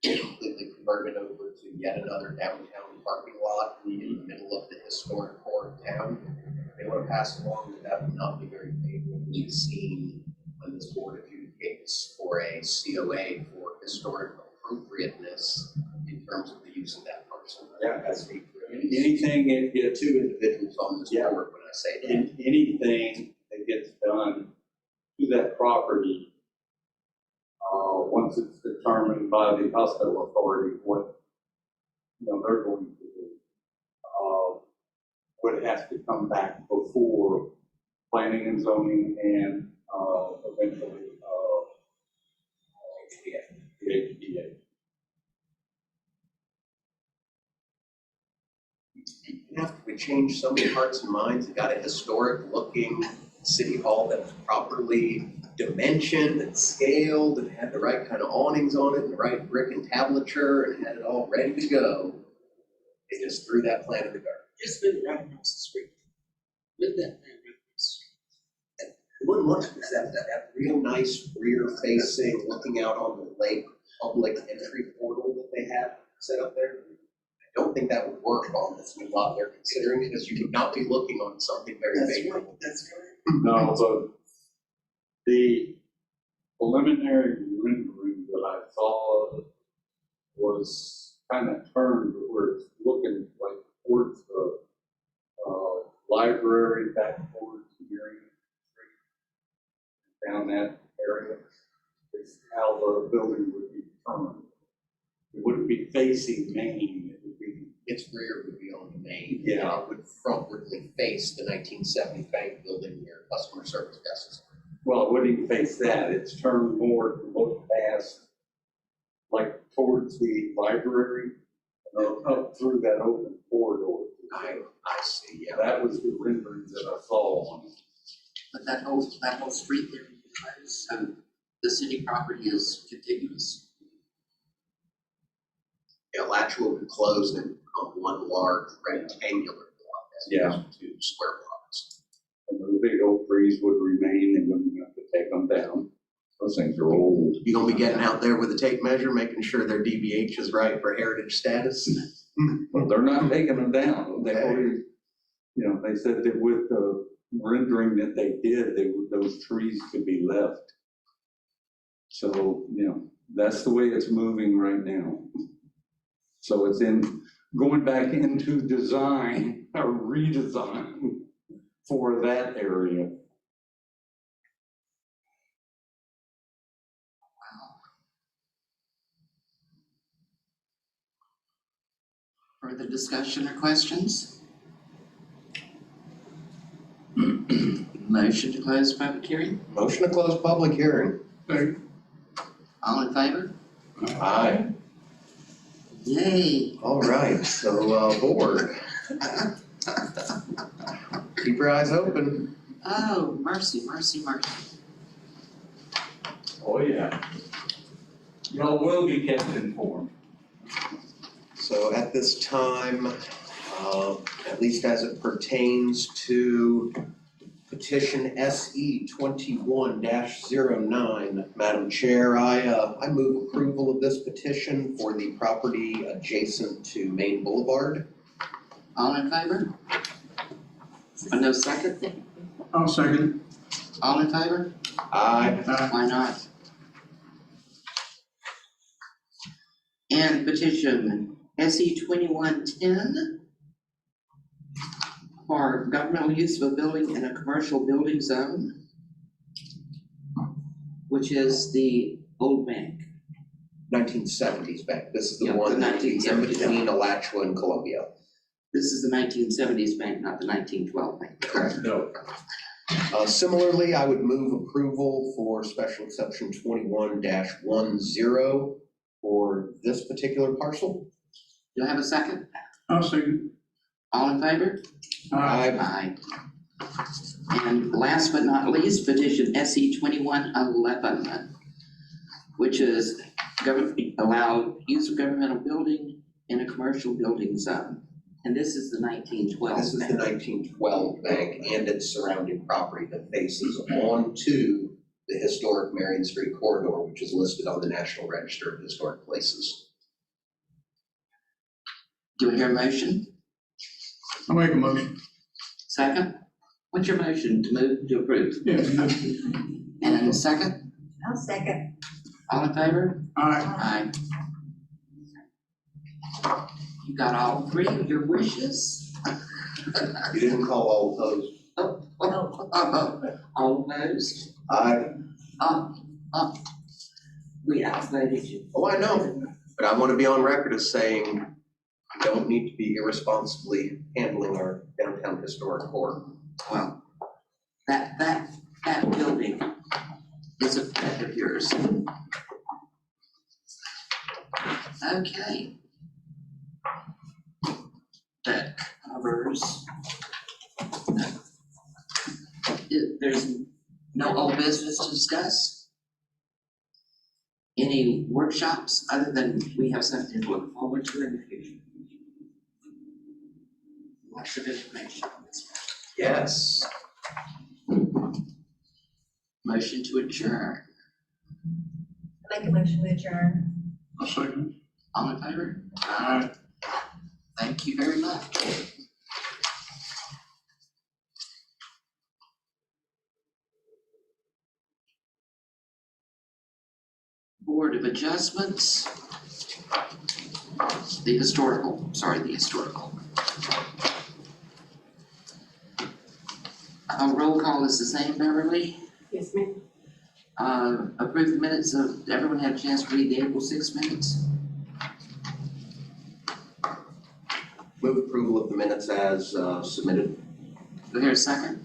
being completely converted over to yet another downtown parking lot in the middle of the historic core of town. They want to pass along that that would not be very favorably seen when this board adjudicates for a COA for historic appropriateness in terms of the use of that parcel. Yeah. That's the Anything it gets, two individuals on this Yeah. board when I say that. anything that gets done to that property, once it's determined by the hospital authority what, they're going to do, would have to come back before planning and zoning and, eventually, the HDA. After we change so many hearts and minds, we got a historic looking city hall that was properly dimensioned and scaled and had the right kind of awnings on it and the right brick and tablature and had it all ready to go. They just threw that plan in the garbage. It's been right across the street. With that man right across the street. It wouldn't look except that real nice rear facing, looking out on the lake, public entry portal that they have set up there. I don't think that would work on this new lot they're considering because you would not be looking on something very favorable. That's right. No, but the preliminary rendering that I saw was kind of turned where it's looking like towards the library, back towards Marion Street, down that area. Is how the building would be determined. It wouldn't be facing Main, it would be. Its rear would be on the main. Yeah. And it would frontwardly face the 1970 bank building where customer service desks are. Well, it wouldn't even face that, it's turned more to look past, like towards the library, and then up through that open corridor. I see, yeah. That was the rendering that I saw on it. But that whole street there, so the city property is contiguous. Yeah, Latchwood would close in on one large rectangular block as Yeah. opposed to 2 square blocks. And the big oak trees would remain, and wouldn't have to take them down. Those things are old. You gonna be getting out there with a tape measure, making sure their DBH is right for heritage status? Well, they're not taking them down. They Okay. already, they said that with the rendering that they did, those trees could be left. So, that's the way it's moving right now. So it's going back into design, a redesign for that area. Further discussion or questions? Motion to close public hearing. Motion to close public hearing. Second. All in favor? Aye. Yay. All right, so, board. Keep your eyes open. Oh, mercy, mercy, mercy. Oh, yeah. Y'all will be kept informed. So at this time, at least as it pertains to petition SE 21-09, Madam Chair, I move approval of this petition for the property adjacent to Main Boulevard. All in favor? No second? I'll second All in favor? Aye. it. Why not? And petition SE 2110 for governmental use of a building in a commercial building zone, which is the old bank. 1970s bank. This is the Yeah, one the that is in 1970s. between Alachua and Columbia. This is the 1970s bank, not the 1912 bank. Correct. No. Similarly, I would move approval for special exception 21-10 for this particular parcel. Do I have a second? I'll second. All in favor? Aye. And last but not least, petition SE 2111, which is allow use of governmental building in a commercial building zone. And this is the 1912 This is the bank. 1912 bank and its surrounding property that faces onto the historic Marion Street corridor, which is listed on the National Register of Historic Places. Do I hear a motion? I'll make a motion. Second? What's your motion to move to approve? Yeah. And a second? I'll second. All in favor? Aye. Aye. You got all three of your wishes? You didn't call all opposed? All opposed? Aye. We outvoted you. Oh, I know, but I want to be on record as saying we don't need to be irresponsibly handling our downtown historic core. Well, that building is a pet of yours. Okay. That covers. There's no old business to discuss? Any workshops other than we have something to look forward to in the future? Lots of information on this. Yes. Motion to adjourn. Make a motion to adjourn. I'll second. All in favor? Aye. Thank you very much. Board of Adjustments. The historical. Roll call is the same, Beverly. Yes, ma'am. Approve the minutes of, everyone had a chance to read the April 6 minutes? Move approval of the minutes as submitted. Do I hear a second?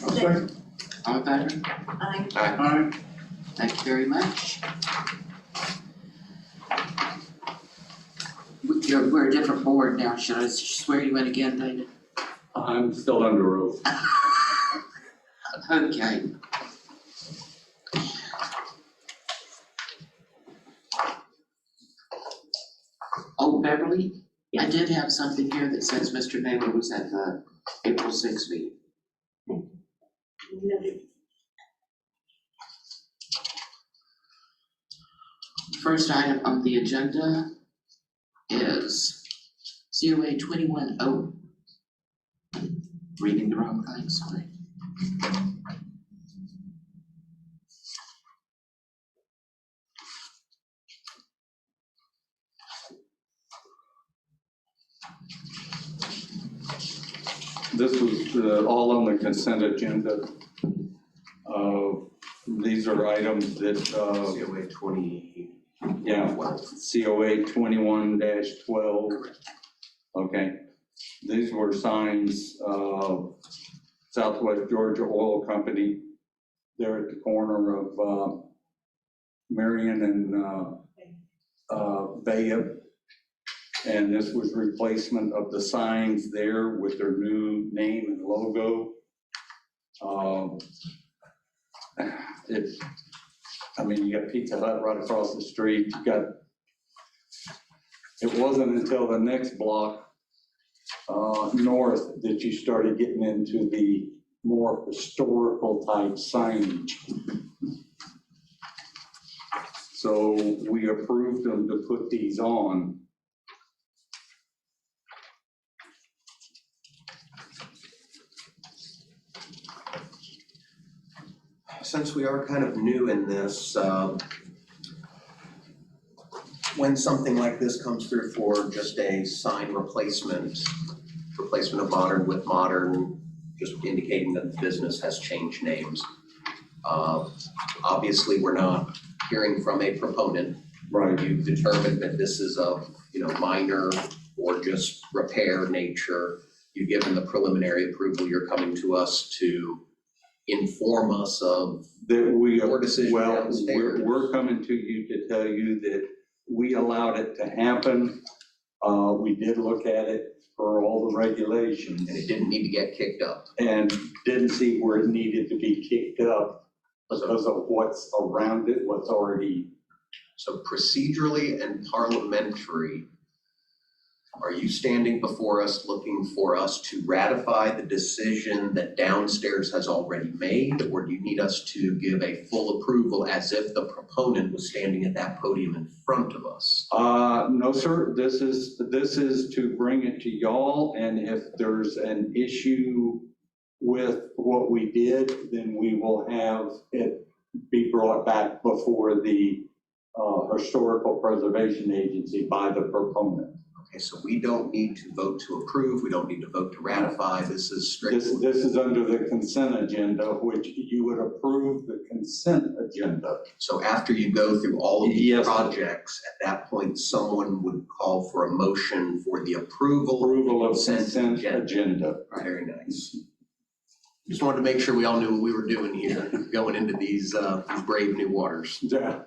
I'll second. All in favor? Aye. Aye. Thank you very much. we're a different board now. Should I swear you in again, David? I'm still under oath. Okay. Oh, Beverly, I did have something here that says Mr. Naylor was at the April 6th meeting. First item on the agenda is COA 21-0. Reading the wrong thing, sorry. This was all on the consent agenda. These are items that, COA 20. yeah, COA 21-12. Okay, these were signs of Southwest Georgia Oil Company. They're at the corner of Marion and Bayup. And this was replacement of the signs there with their new name and logo. I mean, you got Pizza Hut right across the street. You got, it wasn't until the next block north that you started getting into the more historical type signage. So we approved them to put these on. Since we are kind of new in this, when something like this comes through for just a sign replacement of modern with modern, just indicating that the business has changed names. Obviously, we're not hearing from a proponent. Right. You've determined that this is of, minor or just repair nature. You've given the preliminary approval. You're coming to us to inform us of that we your decision well, downstairs. we're coming to you to tell you that we allowed it to happen. We did look at it for all the regulations. And it didn't need to get kicked up. And didn't see where it needed to be kicked up because of what's around it, what's already. So procedurally and parliamentary, are you standing before us looking for us to ratify the decision that downstairs has already made? Or do you need us to give a full approval as if the proponent was standing at that podium in front of us? No, sir, this is to bring it to y'all, and if there's an issue with what we did, then we will have it be brought back before the Historical Preservation Agency by the proponent. Okay, so we don't need to vote to approve, we don't need to vote to ratify, this is strictly. This is under the consent agenda, which you would approve the consent agenda. So after you go through all of these Yes. projects, at that point, someone would call for a motion for the approval Approval of consent consent agenda. Very nice. Just wanted to make sure we all knew what we were doing here, going into these brave new waters. Yeah.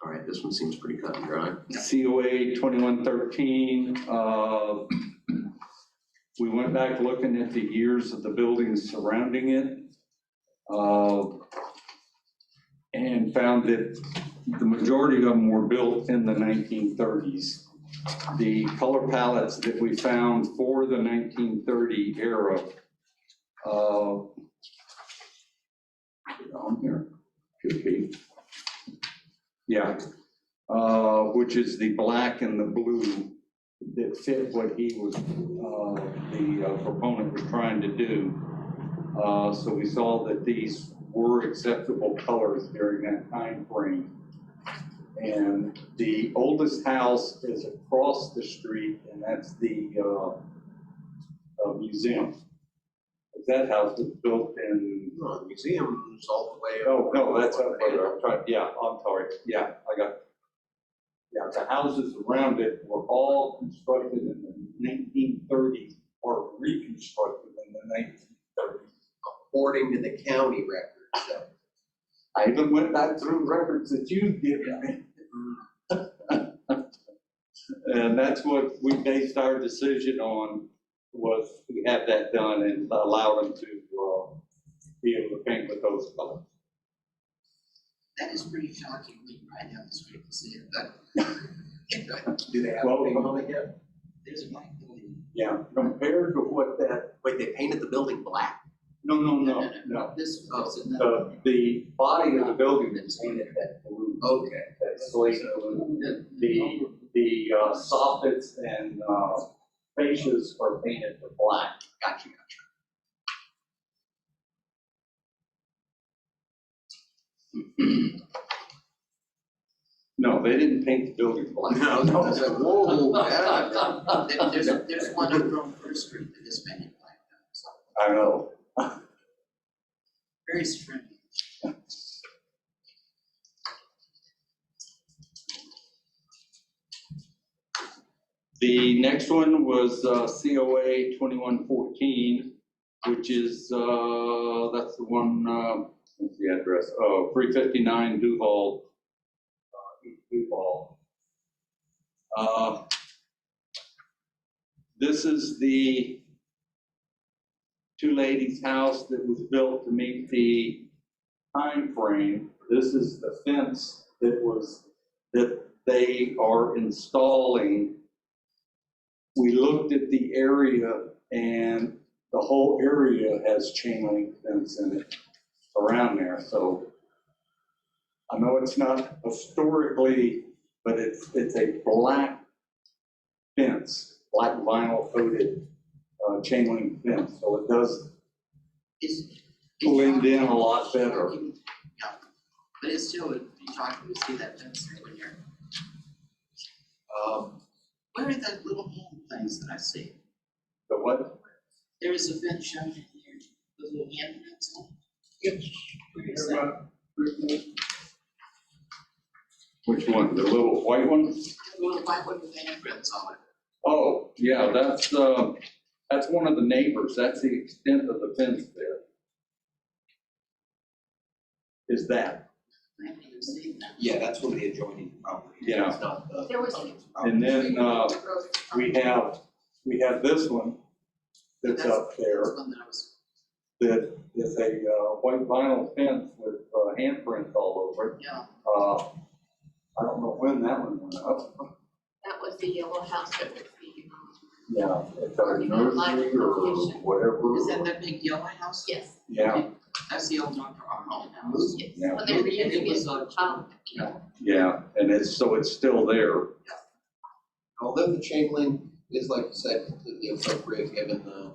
All right, this one seems pretty cut and dry. COA 2113, we went back looking at the years of the buildings surrounding it, and found that the majority of them were built in the 1930s. The color palettes that we found for the 1930 era, on here, should be. Yeah, which is the black and the blue that fit what he was, the proponent was trying to do. So we saw that these were acceptable colors during that time frame. And the oldest house is across the street, and that's the museum. That house was built in. No, the museum's all the way. Oh, no, that's up there. I'm trying, yeah, I'm sorry. Yeah, I got. Yeah, the houses around it were all constructed in the 1930s or reconstructed in the 1930s. According to the county records, I even went back through records that you've given me. And that's what we based our decision on, was we had that done and allowed them to, be able to paint with those colors. That is pretty shocking when you ride down the street and see it, but Do they have Well, a paint on it yet? there's a black building. Yeah, compared to what that, Wait, they painted the building black? no. This was another. The body of the building is painted that blue. Okay. That slate blue. The soffits and fascias are painted to black. Gotcha. No, they didn't paint the building black. No, I was like, whoa, yeah. There's one over on First Street that is painted black, so I know. very strange. The next one was COA 2114, which is, that's the one, what's the address? 359 Duval, East Duval. This is the two ladies' house that was built to meet the time frame. This is the fence that they are installing. We looked at the area, and the whole area has chain link fence in it around there, so I know it's not historically, but it's a black fence, black vinyl coated chain link fence, so it does blend in a lot better. Yeah, but it's still, it'd be shocking to see that fence there when you're, where are the little hand things that I see? The what? There is a fence shown in here, those little hand prints on it. Yep. Where is that? Which one? The little white one? The little white one with the hand prints on it. Oh, yeah, that's one of the neighbors. That's the extent of the fence there. Is that? I haven't even seen that. Yeah, that's one of the adjoining properties. Yeah. It's not the. There was- And then, we have this one that's up there, That's one that I was, that is a white vinyl fence with handprints all over it. yeah, I don't know when that one went up. That was the yellow house that was the, Yeah, it's a nursery or whatever. is that that big yellow house? yes, Yeah, That's the old Dr. Arnold house. yes, Yeah. when they were And it using was, it, yeah, and it's still there. Although the chain link is, like you said, completely appropriate given the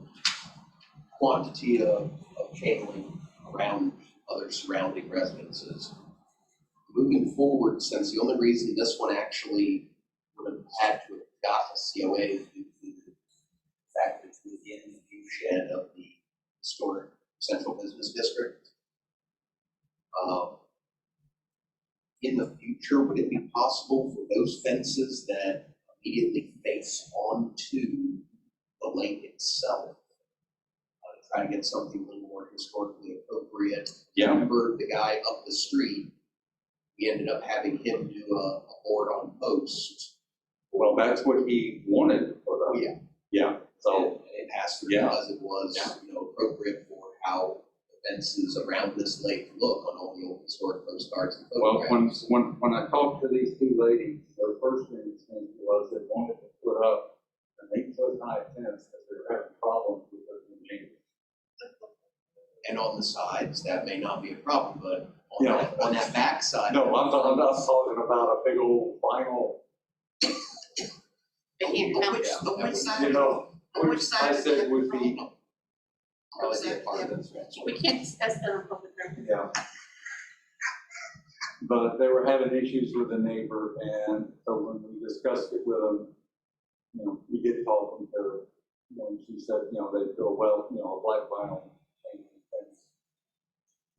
quantity of chain link around other surrounding residences. Moving forward, since the only reason this one actually would have had to have got a COA is due to the fact that it's within the viewshed of the historic central business district. In the future, would it be possible for those fences that immediately face onto the lake itself? Try to get something a little more historically appropriate. Yeah. Remember the guy up the street, we ended up having him do a board on post. Well, that's what he wanted to put up. Yeah. Yeah, so, And it has to, Yeah. because it was, appropriate for how the fences around this lake look on all the old historic postcards and well, photographs. when I talked to these two ladies, their first instinct was they wanted to put up an 8-foot high fence because they were having problems with their neighbors. And on the sides, that may not be a problem, but Yeah. on that back side. No, I'm not talking about a big old vinyl, the hand, no, On which side? you know, On which which side I is said the would be, problem? Probably be a part of it. we can't discuss that on public record. yeah. But they were having issues with the neighbor, and so when we discussed it with them, we did talk to her, she said, they feel, well, a black vinyl chain link fence.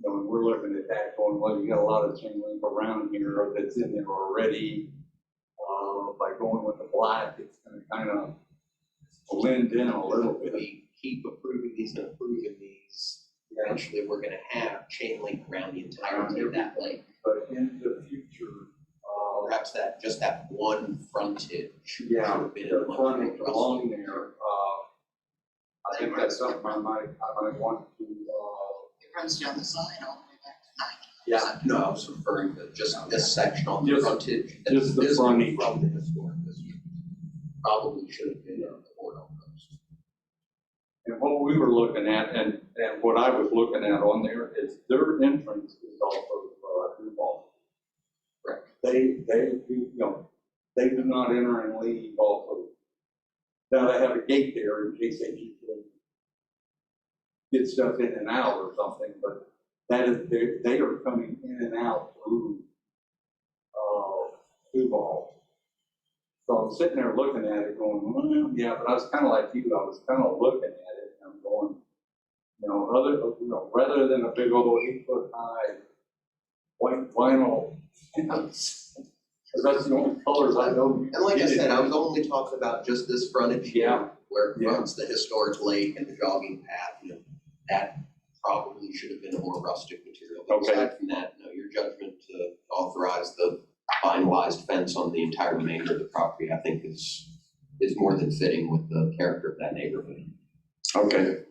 And we're looking at that going, well, you got a lot of chain link around here that's in there already. By going with the black, it's gonna kind of blend in a little If bit. we keep approving these and approving these, eventually we're gonna have chain link around the entirety of that lake. But in the future, Perhaps that, just that one frontage. yeah, should have been the a much frontage more along there, I think that's something I might want to, It runs down the side all the way back to Nike. Yeah, no, I was referring to just this section on the Just- frontage. just the visible frontage. From the historic district. Probably should have been on the board almost. and what we were looking at, and what I was looking at on there is their entrance is off of, Duval. Correct. They, you know, they do not enter and leave off of, now they have a gate there in case they need to get stuff in and out or something, but that is, they are coming in and out through, Duval. So I'm sitting there looking at it going, well, yeah, but I was kind of like you, I was kind of looking at it and I'm going, rather than a big old 8-foot high white vinyl fence, because that's the only colors I know. And like I said, I was only talking about just this frontage here, Yeah. where it Yeah. runs the historic lake and the jogging path, that probably should have been a more rustic material. But Okay. aside from that, no, your judgment to authorize the finalized fence on the entire remainder of the property, I think is more than fitting with the character of that neighborhood. Okay.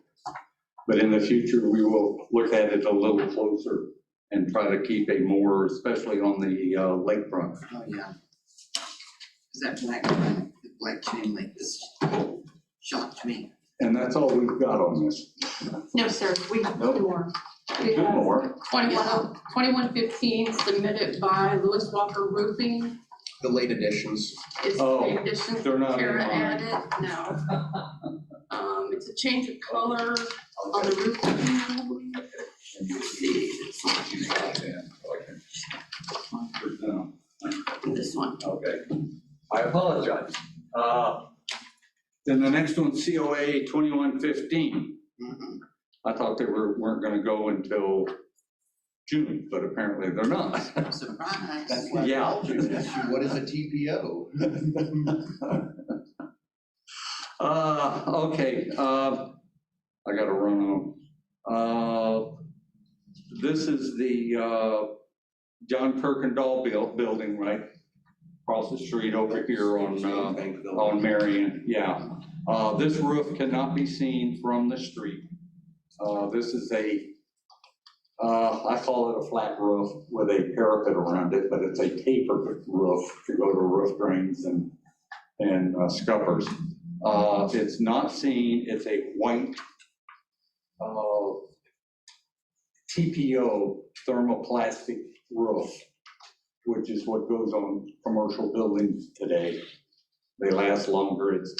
But in the future, we will look at it a little closer and try to keep a more, especially on the lakefront. Oh, yeah. Is that black chain link is shocked me. And that's all we've got on this. No, sir, we have Nope. two more. We Two have more. 2115 submitted by Lewis Walker Roofing. The late additions, It's Oh, the addition they're not in Kara mine. added, no. It's a change of color on the roof. This one. Okay, I apologize. Then the next one, COA 2115. Mhm. I thought they weren't gonna go until June, but apparently they're not. Surprise. that's why I Yeah. called you, to ask you, what is a TPO? Okay, I gotta run on. This is the, John Kirkendall building, right? Across the street over here on Marion, yeah. This roof cannot be seen from the street. This is I call it a flat roof with a parapet around it, but it's a tapered roof to go to roof drains and scuppers. It's not seen, it's a white, TPO, thermoplastic roof, which is what goes on commercial buildings today. They last longer. It's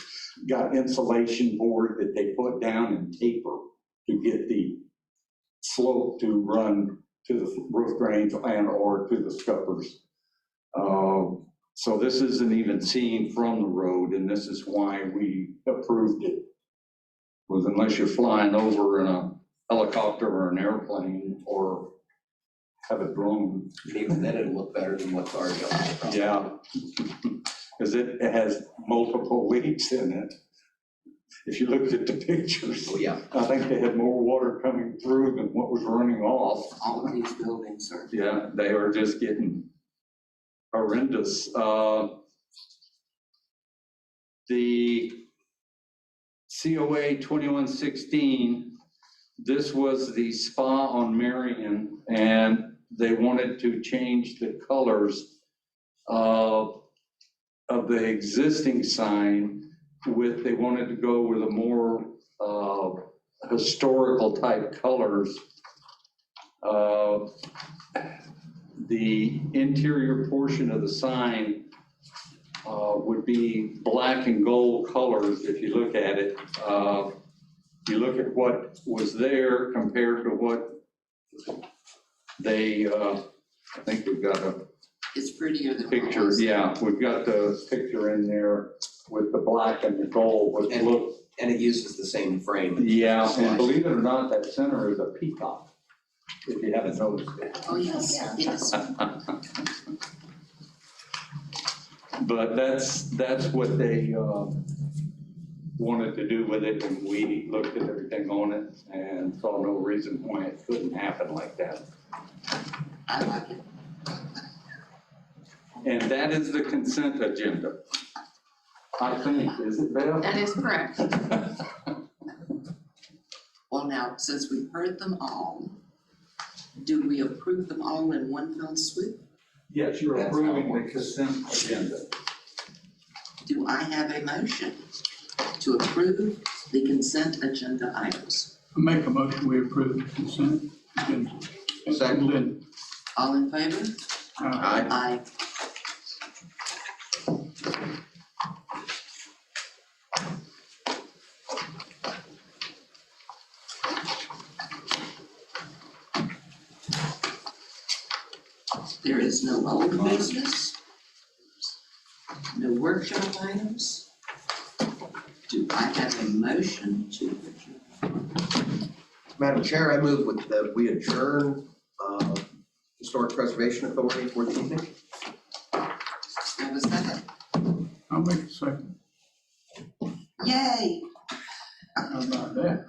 got insulation board that they put down and taper to get the slope to run to the roof drains and or to the scuppers. So this isn't even seen from the road, and this is why we approved it. Was unless you're flying over in a helicopter or an airplane or have a drone. And even then, it'll look better than what's already on the property. Yeah, because it has multiple leaks in it. If you looked at the pictures, Oh, yeah. I think they had more water coming through than what was running off. All of these buildings are. Yeah, they were just getting horrendous. The COA 2116, this was the spa on Marion, and they wanted to change the colors of the existing sign they wanted to go with a more historical type colors. The interior portion of the sign would be black and gold colors if you look at it. You look at what was there compared to what they, I think we've got a It's prettier than. picture, yeah, we've got the picture in there with the black and the gold, which And- look, And it uses the same frame. yeah, and believe it or not, that center is a peacock, if you haven't noticed it. Oh, yes, yes. But that's what they wanted to do with it, and we looked at everything on it and saw no reason why it couldn't happen like that. I like it. And that is the consent agenda. I think, is it, Beth? That is correct. Well, now, since we've heard them all, do we approve them all in one fell swoop? Yes, you're That's how it approving the works. consent agenda. Do I have a motion to approve the consent agenda items? I make a motion, we approve the consent agenda. Second. Lynn. All in favor? Aye. Aye. There is no old business, no workshop items. Do I have a motion to adjourn? Madam Chair, I move that we adjourn Historic Preservation Authority for the evening. Have a second? I'll make a second. Yay! How about that?